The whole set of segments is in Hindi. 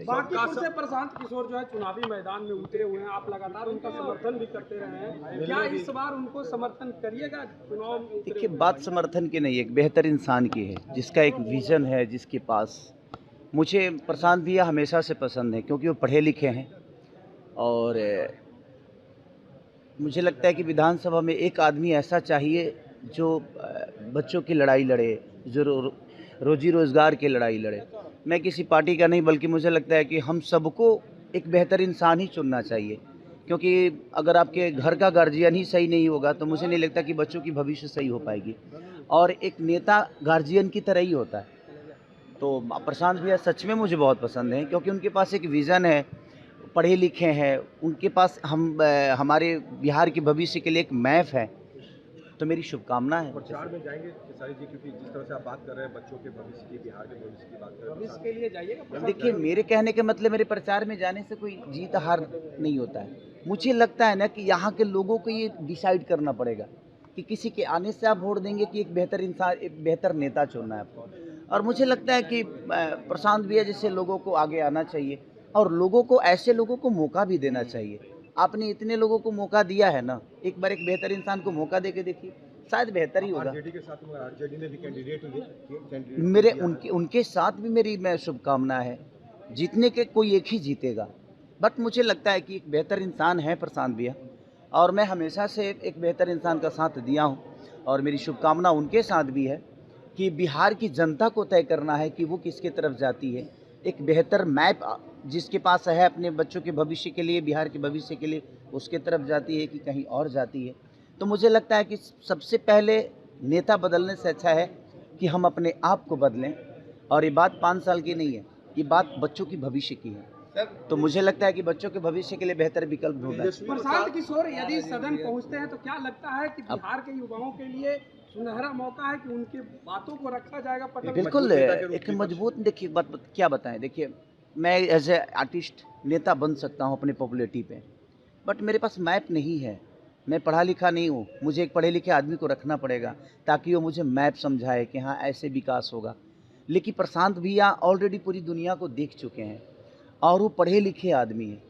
बांकीपुर से प्रशांत किशोर जो है चुनावी मैदान में उतरे हुए हैं, आप लगातार उनका समर्थन भी करते रहे हैं, क्या इस बार उनको समर्थन करिएगा चुनाव में? देखिए, बात समर्थन की नहीं, एक बेहतर इंसान की है जिसका एक विजन है, जिसके पास। मुझे प्रशांत भैया हमेशा से पसंद है क्योंकि वो पढ़े लिखे हैं और मुझे लगता है कि विधानसभा में एक आदमी ऐसा चाहिए जो बच्चों की लड़ाई लड़े, जो रोजी रोज़गार की लड़ाई लड़े। मैं किसी पार्टी का नहीं, बल्कि मुझे लगता है कि हम सबको एक बेहतर इंसान ही चुनना चाहिए, क्योंकि अगर आपके घर का गार्जियन ही सही नहीं होगा तो मुझे नहीं लगता कि बच्चों की भविष्य सही हो पाएगी। और एक नेता गार्जियन की तरह ही होता है। तो प्रशांत भैया सच में मुझे बहुत पसंद हैं क्योंकि उनके पास एक विज़न है, पढ़े लिखे हैं, उनके पास हमारे बिहार के भविष्य के लिए एक मैप है। तो मेरी शुभकामना है। प्रचार में जाएंगे खेसारी जी, क्योंकि जिस तरह से आप बात कर रहे हैं बच्चों के भविष्य की, बिहार के भविष्य की बात कर रहे हैं, भविष्य के लिए जाइएगा। देखिए, मेरे कहने का मतलब मेरे प्रचार में जाने से कोई जीत हार नहीं होता है। मुझे लगता है ना कि यहाँ के लोगों को ये डिसाइड करना पड़ेगा कि किसी के आने से आप वोट देंगे कि एक बेहतर इंसान, एक बेहतर नेता चुनना है आपको। और मुझे लगता है कि प्रशांत भैया जैसे लोगों को आगे आना चाहिए और लोगों को, ऐसे लोगों को मौका भी देना चाहिए। आपने इतने लोगों को मौका दिया है ना, एक बार एक बेहतर इंसान को मौका दे के देखिए, शायद बेहतर ही होगा। आरजेडी के साथ में, आरजेडी में भी कैंडिडेट मेरे उनके साथ भी मेरी शुभकामना है। जीतने के कोई एक ही जीतेगा, बट मुझे लगता है कि एक बेहतर इंसान है प्रशांत भैया और मैं हमेशा से एक बेहतर इंसान का साथ दिया हूँ और मेरी शुभकामना उनके साथ भी है कि बिहार की जनता को तय करना है कि वो किसके तरफ जाती है। एक बेहतर मैप जिसके पास है अपने बच्चों के भविष्य के लिए, बिहार के भविष्य के लिए, उसके तरफ जाती है कि कहीं और जाती है। तो मुझे लगता है कि सबसे पहले नेता बदलने से अच्छा है कि हम अपने आप को बदलें। और ये बात 5 साल की नहीं है, ये बात बच्चों की भविष्य की है। तो मुझे लगता है कि बच्चों के भविष्य के लिए बेहतर विकल्प ढूंढना चाहिए। प्रशांत किशोर यदि सदन पहुंचते हैं तो क्या लगता है कि बिहार के युवाओं के लिए सुनहरा मौका है कि उनकी बातों को रखा जाएगा पटल? बिल्कुल, एक मजबूत, देखिए बात क्या बताएं। देखिए, मैं एज ए आर्टिस्ट नेता बन सकता हूं अपने पॉपुलैरिटी पे, बट मेरे पास मैप नहीं है। मैं पढ़ा लिखा नहीं हूँ, मुझे एक पढ़े लिखे आदमी को रखना पड़ेगा ताकि वो मुझे मैप समझाए कि हाँ ऐसे विकास होगा। लेकिन प्रशांत भैया ऑलरेडी पूरी दुनिया को देख चुके हैं और वो पढ़े लिखे आदमी हैं।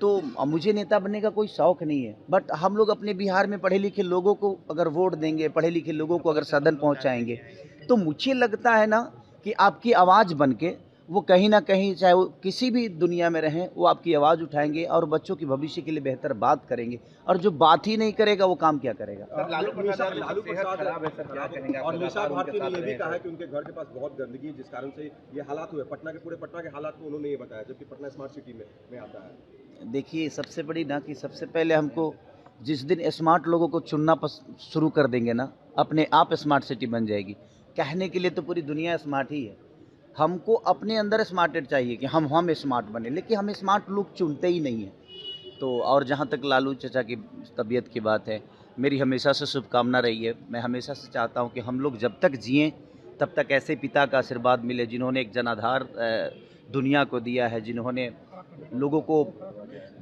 तो मुझे नेता बनने का कोई शौक़ नहीं है, बट हम लोग अपने बिहार में पढ़े लिखे लोगों को अगर वोट देंगे, पढ़े लिखे लोगों को अगर सदन पहुंचाएंगे, तो मुझे लगता है ना कि आपकी आवाज़ बन के वो कहीं ना कहीं, चाहे वो किसी भी दुनिया में रहें, वो आपकी आवाज़ उठाएंगे और बच्चों की भविष्य के लिए बेहतर बात करेंगे। और जो बात ही नहीं करेगा वो काम क्या करेगा? लालू प्रसाद और निशा भारती ने ये भी कहा है कि उनके घर के पास बहुत गंदगी है, जिस कारण से ये हालात हुए। पटना के हालात में उन्होंने ये बताया, जबकि पटना स्मार्ट सिटी में आता है। देखिए, सबसे बड़ी ना कि सबसे पहले हमको जिस दिन स्मार्ट लोगों को चुनना शुरू कर देंगे ना, अपने आप स्मार्ट सिटी बन जाएगी। कहने के लिए तो पूरी दुनिया स्मार्ट ही है, हमको अपने अंदर स्मार्टेड चाहिए कि हम स्मार्ट बने, लेकिन हम स्मार्ट लोग चुनते ही नहीं हैं। तो और जहाँ तक लालू चाचा की तबीयत की बात है, मेरी हमेशा से शुभकामना रही है। मैं हमेशा से चाहता हूँ कि हम लोग जब तक जिएं तब तक ऐसे पिता का आशीर्वाद मिले जिन्होंने एक जनाधार दुनिया को दिया है, जिन्होंने लोगों को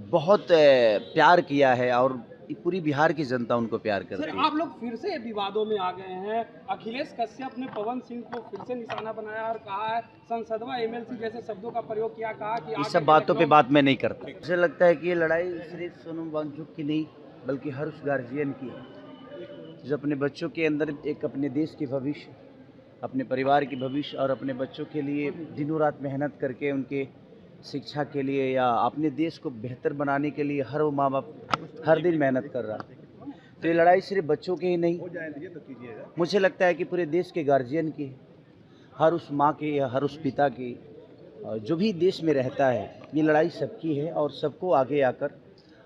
बहुत प्यार किया है और पूरी बिहार की जनता उनको प्यार करती है। आप लोग फिर से विवादों में आ गए हैं। अखिलेश कश्यप ने पवन सिंह को फिर से निशाना बनाया और कहा है संसदवा एमएलसी जैसे शब्दों का प्रयोग किया, कहा कि इस सब बातों पे बात मैं नहीं करता। मुझे लगता है कि ये लड़ाई सिर्फ सोनम वांगचुक की नहीं, बल्कि हर उस गार्जियन की है जो अपने बच्चों के अंदर एक अपने देश के भविष्य, अपने परिवार के भविष्य और अपने बच्चों के लिए दिनों रात मेहनत करके उनके शिक्षा के लिए या अपने देश को बेहतर बनाने के लिए हर वो माँ बाप हर दिन मेहनत कर रहा है। तो ये लड़ाई सिर्फ बच्चों की ही नहीं, मुझे लगता है कि पूरे देश के गार्जियन की, हर उस माँ की या हर उस पिता की, जो भी देश में रहता है। ये लड़ाई सबकी है और सबको आगे आकर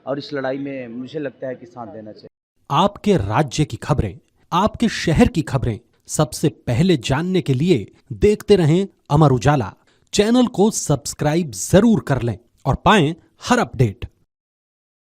और इस लड़ाई में मुझे लगता है कि साथ देना चाहिए। आपके राज्य की खबरें, आपके शहर की खबरें सबसे पहले जानने के लिए देखते रहें अमर उजाला। चैनल को सब्सक्राइब जरूर कर लें और पाएं हर अपडेट।